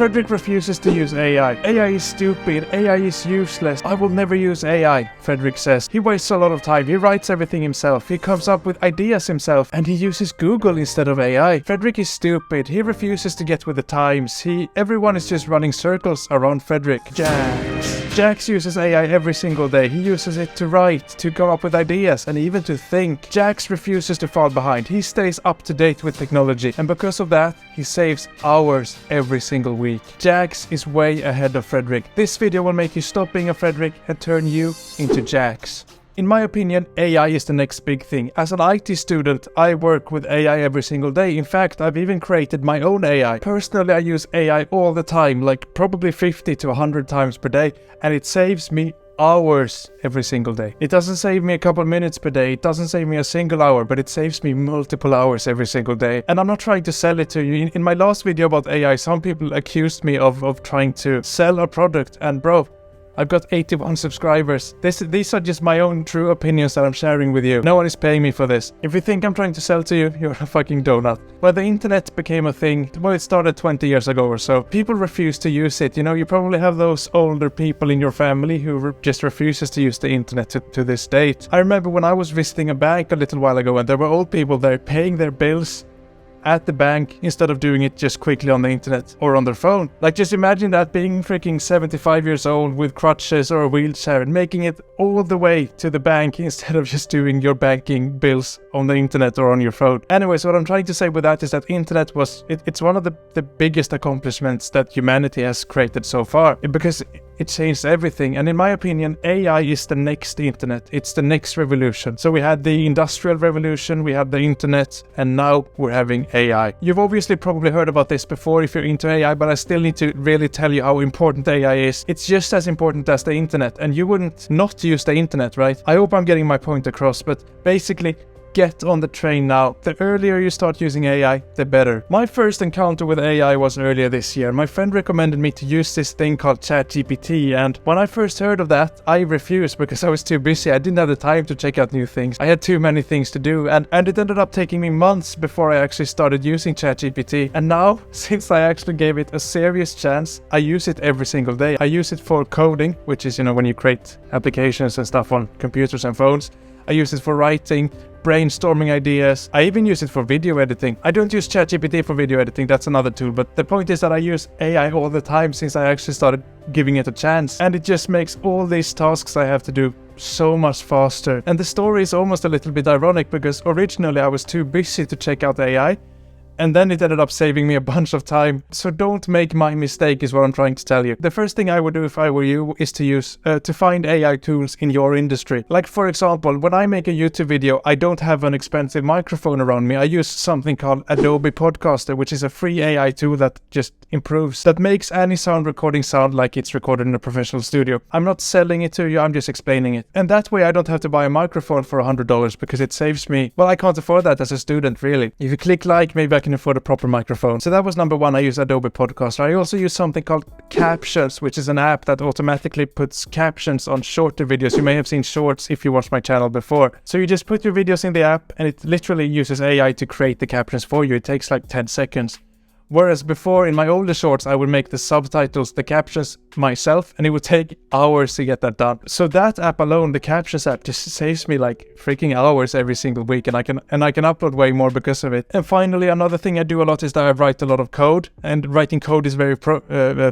Fredrik refuses to use AI. AI is stupid, AI is useless, I will never use AI, Fredrik says. He wastes a lot of time, he writes everything himself, he comes up with ideas himself, and he uses Google instead of AI. Fredrik is stupid, he refuses to get with the times, everyone is just running circles around Fredrik. Jax uses AI every single day. He uses it to write, to come up with ideas, and even to think. Jax refuses to fall behind. He stays up to date with technology, and because of that, he saves hours every single week. Jax is way ahead of Fredrik. This video will make you stop being a Fredrik and turn you into Jax. In my opinion, AI is the next big thing. As an IT student, I work with AI every single day. In fact, I've even created my own AI. Personally, I use AI all the time, like probably 50 to 100 times per day, and it saves me hours every single day. It doesn't save me a couple minutes per day, it doesn't save me a single hour, but it saves me multiple hours every single day. And I'm not trying to sell it to you. In my last video about AI, some people accused me of trying to sell a product, and bro, I've got 81 subscribers. These are just my own true opinions that I'm sharing with you. No one is paying me for this. If you think I'm trying to sell to you, you're a fucking donut. When the internet became a thing, well, it started 20 years ago or so, people refused to use it. You know, you probably have those older people in your family who just refuses to use the internet to this date. I remember when I was visiting a bank a little while ago, and there were old people there paying their bills at the bank instead of doing it just quickly on the internet or on their phone. Like, just imagine that, being freaking 75 years old with crutches or a wheelchair and making it all the way to the bank instead of just doing your banking bills on the internet or on your phone. Anyways, what I'm trying to say with that is that internet was, it's one of the biggest accomplishments that humanity has created so far, because it changed everything. And in my opinion, AI is the next internet. It's the next revolution. So we had the industrial revolution, we had the internet, and now we're having AI. You've obviously probably heard about this before if you're into AI, but I still need to really tell you how important AI is. It's just as important as the internet, and you wouldn't not use the internet, right? I hope I'm getting my point across, but basically, get on the train now. The earlier you start using AI, the better. My first encounter with AI was earlier this year. My friend recommended me to use this thing called ChatGPT, and when I first heard of that, I refused because I was too busy. I didn't have the time to check out new things. I had too many things to do, and it ended up taking me months before I actually started using ChatGPT. And now, since I actually gave it a serious chance, I use it every single day. I use it for coding, which is, you know, when you create applications and stuff on computers and phones. I use it for writing, brainstorming ideas. I even use it for video editing. I don't use ChatGPT for video editing, that's another tool, but the point is that I use AI all the time since I actually started giving it a chance. And it just makes all these tasks I have to do so much faster. And the story is almost a little bit ironic, because originally I was too busy to check out AI, and then it ended up saving me a bunch of time. So don't make my mistake is what I'm trying to tell you. The first thing I would do if I were you is to find AI tools in your industry. Like, for example, when I make a YouTube video, I don't have an expensive microphone around me. I use something called Adobe Podcaster, which is a free AI tool that just that makes any sound recording sound like it's recorded in a professional studio. I'm not selling it to you, I'm just explaining it. And that way I don't have to buy a microphone for $100 because it saves me, well, I can't afford that as a student, really. If you click like, maybe I can afford a proper microphone. So that was number one. I use Adobe Podcaster. I also use something called Captions, which is an app that automatically puts captions on shorter videos. You may have seen shorts if you watched my channel before. So you just put your videos in the app and it literally uses AI to create the captions for you. It takes like 10 seconds. Whereas before, in my older shorts, I would make the subtitles, the captions myself, and it would take hours to get that done. So that app alone, the Captions app, just saves me like freaking hours every single week, and I can upload way more because of it. And finally, another thing I do a lot is that I write a lot of code, and writing code is very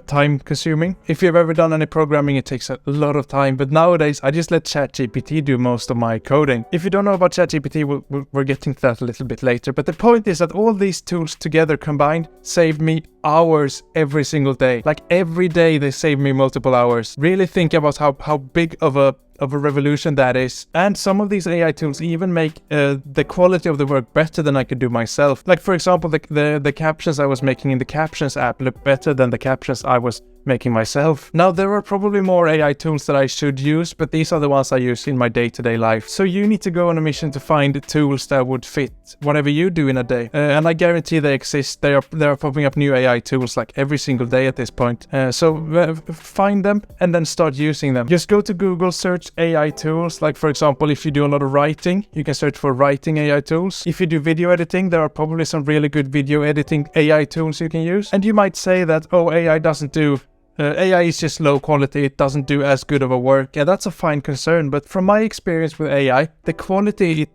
time consuming. If you've ever done any programming, it takes a lot of time, but nowadays I just let ChatGPT do most of my coding. If you don't know about ChatGPT, we're getting to that a little bit later, but the point is that all these tools together combined saved me hours every single day. Like, every day they save me multiple hours. Really think about how big of a revolution that is. And some of these AI tools even make the quality of the work better than I could do myself. Like, for example, the captions I was making in the Captions app look better than the captions I was making myself. Now, there are probably more AI tools that I should use, but these are the ones I use in my day-to-day life. So you need to go on a mission to find tools that would fit whatever you do in a day. And I guarantee they exist. They are popping up new AI tools like every single day at this point. So find them and then start using them. Just go to Google, search search AI tools. Like for example, if you do a lot of writing, you can search for writing AI tools. If you do video editing, there are probably some really good video editing AI tools you can use. And you might say that, oh, AI is just low quality, it doesn't do as good of a work. Yeah, that's a fine concern, but from my experience with AI, the quality it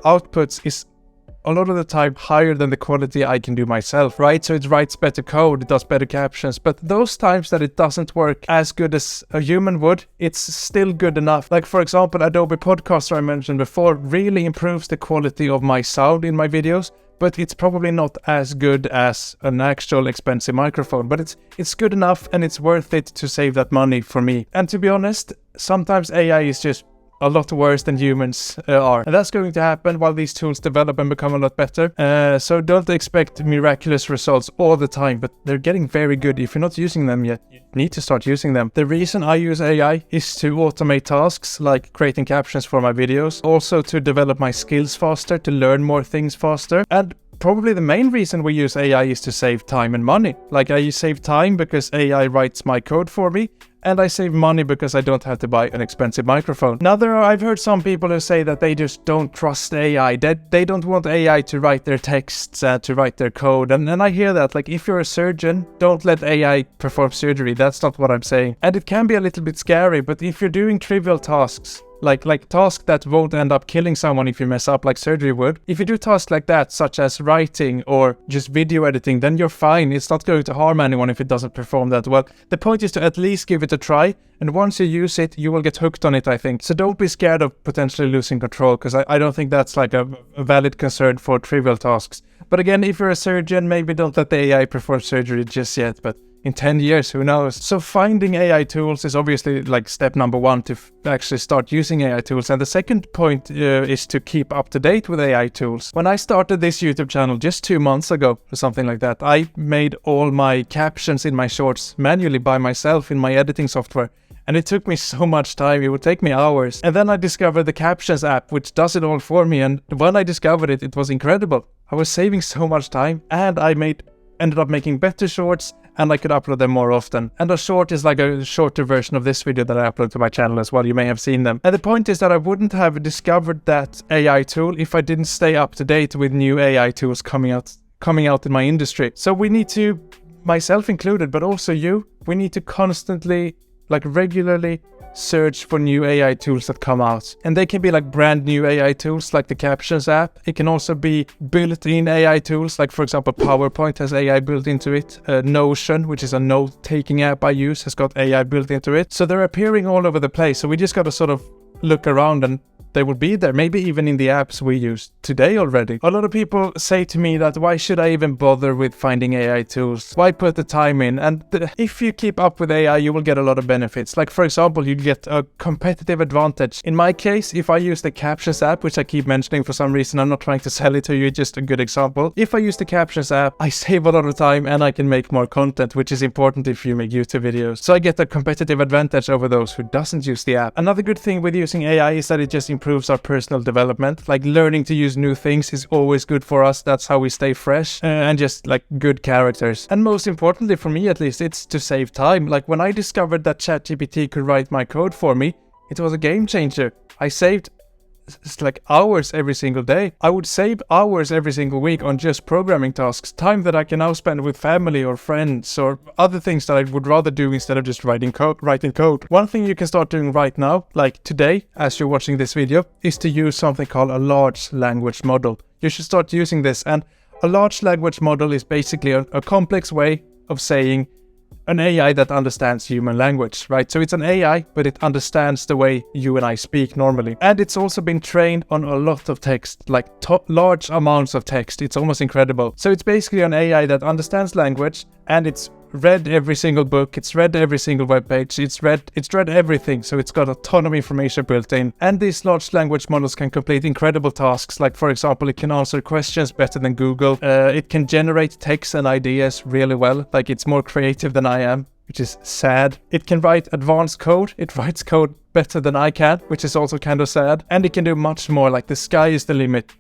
outputs is a lot of the time higher than the quality I can do myself, right? So it writes better code, it does better captions, but those times that it doesn't work as good as a human would, it's still good enough. Like for example, Adobe Podcaster I mentioned before really improves the quality of my sound in my videos, but it's probably not as good as an actual expensive microphone. But it's good enough and it's worth it to save that money for me. And to be honest, sometimes AI is just a lot worse than humans are. And that's going to happen while these tools develop and become a lot better. So don't expect miraculous results all the time, but they're getting very good. If you're not using them yet, you need to start using them. The reason I use AI is to automate tasks like creating captions for my videos, also to develop my skills faster, to learn more things faster, and probably the main reason we use AI is to save time and money. Like I save time because AI writes my code for me, and I save money because I don't have to buy an expensive microphone. Now I've heard some people who say that they just don't trust AI, that they don't want AI to write their texts, to write their code, and I hear that. Like if you're a surgeon, don't let AI perform surgery. That's not what I'm saying. And it can be a little bit scary, but if you're doing trivial tasks, like tasks that won't end up killing someone if you mess up like surgery would. If you do tasks like that, such as writing or just video editing, then you're fine. It's not going to harm anyone if it doesn't perform that well. The point is to at least give it a try, and once you use it, you will get hooked on it, I think. So don't be scared of potentially losing control, because I don't think that's like a valid concern for trivial tasks. But again, if you're a surgeon, maybe don't let the AI perform surgery just yet, but in 10 years, who knows? So finding AI tools is obviously like step number one to actually start using AI tools. And the second point is to keep up to date with AI tools. When I started this YouTube channel just 2 months ago or something like that, I made all my captions in my shorts manually by myself in my editing software. And it took me so much time, it would take me hours. And then I discovered the Captions app, which does it all for me. And when I discovered it, it was incredible. I was saving so much time, and I ended up making better shorts, and I could upload them more often. And a short is like a shorter version of this video that I upload to my channel as well. You may have seen them. And the point is that I wouldn't have discovered that AI tool if I didn't stay up to date with new AI tools coming out in my industry. So we need to, myself included, but also you, we need to constantly, like regularly, search for new AI tools that come out. And they can be like brand new AI tools like the Captions app. It can also be built-in AI tools, like for example PowerPoint has AI built into it. Notion, which is a note-taking app I use, has got AI built into it. So they're appearing all over the place. So we just got to sort of look around, and they will be there, maybe even in the apps we use today already. A lot of people say to me that why should I even bother with finding AI tools? Why put the time in? And if you keep up with AI, you will get a lot of benefits. Like for example, you get a competitive advantage. In my case, if I use the Captions app, which I keep mentioning for some reason, I'm not trying to sell it to you, it's just a good example. If I use the Captions app, I save a lot of time and I can make more content, which is important if you make YouTube videos. So I get a competitive advantage over those who doesn't use the app. Another good thing with using AI is that it just improves our personal development. Like learning to use new things is always good for us. That's how we stay fresh and just like good characters. And most importantly, for me at least, it's to save time. Like when I discovered that ChatGPT could write my code for me, it was a game changer. I saved like hours every single day. I would save hours every single week on just programming tasks, time that I can now spend with family or friends or other things that I would rather do instead of just writing code. One thing you can start doing right now, like today as you're watching this video, is to use something called a large language model. You should start using this, and a large language model is basically a complex way of saying an AI that understands human language, right? So it's an AI, but it understands the way you and I speak normally. And it's also been trained on a lot of text, like large amounts of text. It's almost incredible. So it's basically an AI that understands language, and it's read every single book, it's read every single web page, it's read everything, so it's got a ton of information built in. And these large language models can complete incredible tasks, like for example, it can answer questions better than Google, it can generate text and ideas really well, like it's more creative than I am, which is sad. It can write advanced code. It writes code better than I can, which is also kind of sad. And it can do much more. Like, the sky is the limit.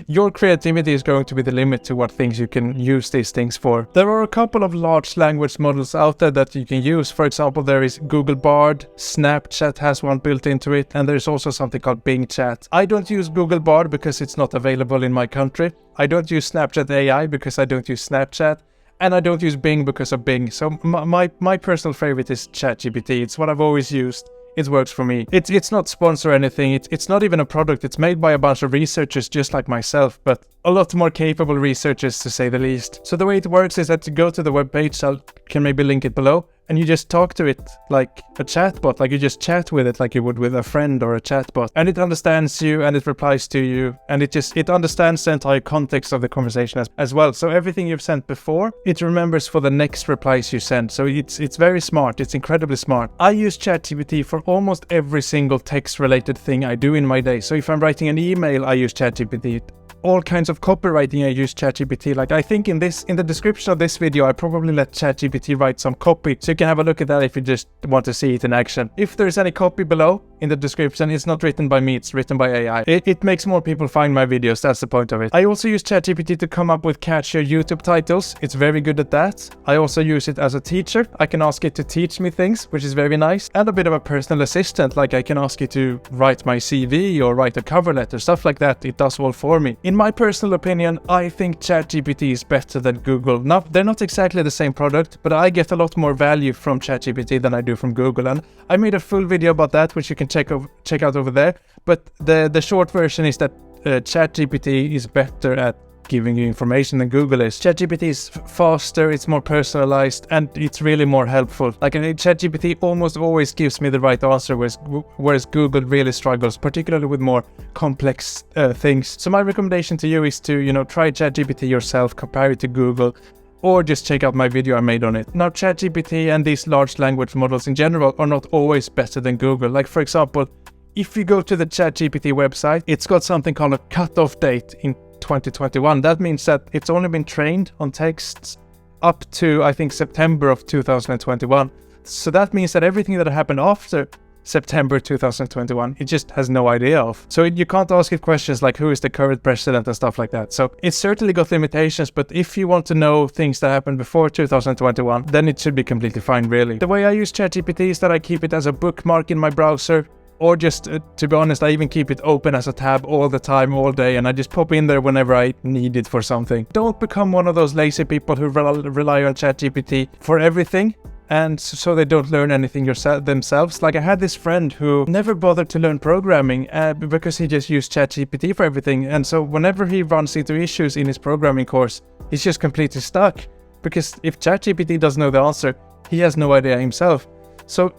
Your creativity is going to be the limit to what things you can use these things for. There are a couple of large language models out there that you can use. For example, there is Google Bard, Snapchat has one built into it, and there's also something called Bing Chat. I don't use Google Bard because it's not available in my country. I don't use Snapchat AI because I don't use Snapchat. And I don't use Bing because of Bing. So my personal favorite is ChatGPT. It's what I've always used. It works for me. It's not sponsored or anything. It's not even a product. It's made by a bunch of researchers just like myself, but a lot more capable researchers, to say the least. So the way it works is that you go to the webpage, I can maybe link it below, and you just talk to it like a chatbot, like you just chat with it like you would with a friend or a chatbot. And it understands you and it replies to you, and it understands the entire context of the conversation as well. So everything you've sent before, it remembers for the next replies you send. So it's very smart. It's incredibly smart. I use ChatGPT for almost every single text related thing I do in my day. So if I'm writing an email, I use ChatGPT. All kinds of copywriting, I use ChatGPT. Like, I think in the description of this video, I probably let ChatGPT write some copy, so you can have a look at that if you just want to see it in action. If there's any copy below in the description, it's not written by me, it's written by AI. It makes more people find my videos, that's the point of it. I also use ChatGPT to come up with catchier YouTube titles. It's very good at that. I also use it as a teacher. I can ask it to teach me things, which is very nice. And a bit of a personal assistant, like I can ask it to write my CV or write a cover letter, stuff like that. It does all for me. In my personal opinion, I think ChatGPT is better than Google. Now, they're not exactly the same product, but I get a lot more value from ChatGPT than I do from Google. And I made a full video about that, which you can check out over there. But the short version is that ChatGPT is better at giving you information than Google is. ChatGPT is faster, it's more personalized, and it's really more helpful. Like, ChatGPT almost always gives me the right answer, whereas Google really struggles, particularly with more complex things. So my recommendation to you is to, try ChatGPT yourself, compare it to Google, or just check out my video I made on it. Now, ChatGPT and these large language models in general are not always better than Google. Like, for example, if you go to the ChatGPT website, it's got something called a cutoff date in 2021. That means that it's only been trained on texts up to, I think, September of 2021. So that means that everything that happened after September 2021, it just has no idea of. So you can't ask it questions like who is the current president and stuff like that. So it's certainly got limitations, but if you want to know things that happened before 2021, then it should be completely fine, really. The way I use ChatGPT is that I keep it as a bookmark in my browser, or just, to be honest, I even keep it open as a tab all the time, all day, and I just pop in there whenever I need it for something. Don't become one of those lazy people who rely on ChatGPT for everything, and so they don't learn anything themselves. Like, I had this friend who never bothered to learn programming because he just used ChatGPT for everything, and so whenever he runs into issues in his programming course, he's just completely stuck, because if ChatGPT doesn't know the answer, he has no idea himself. So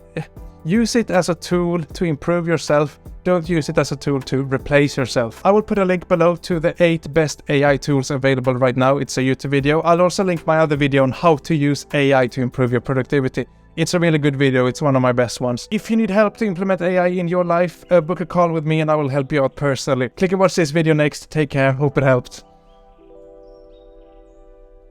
use it as a tool to improve yourself. Don't use it as a tool to replace yourself. I will put a link below to the 8 best AI tools available right now. It's a YouTube video. I'll also link my other video on how to use AI to improve your productivity. It's a really good video. It's one of my best ones. If you need help to implement AI in your life, book a call with me and I will help you out personally. Click and watch this video next. Take care. Hope it helped.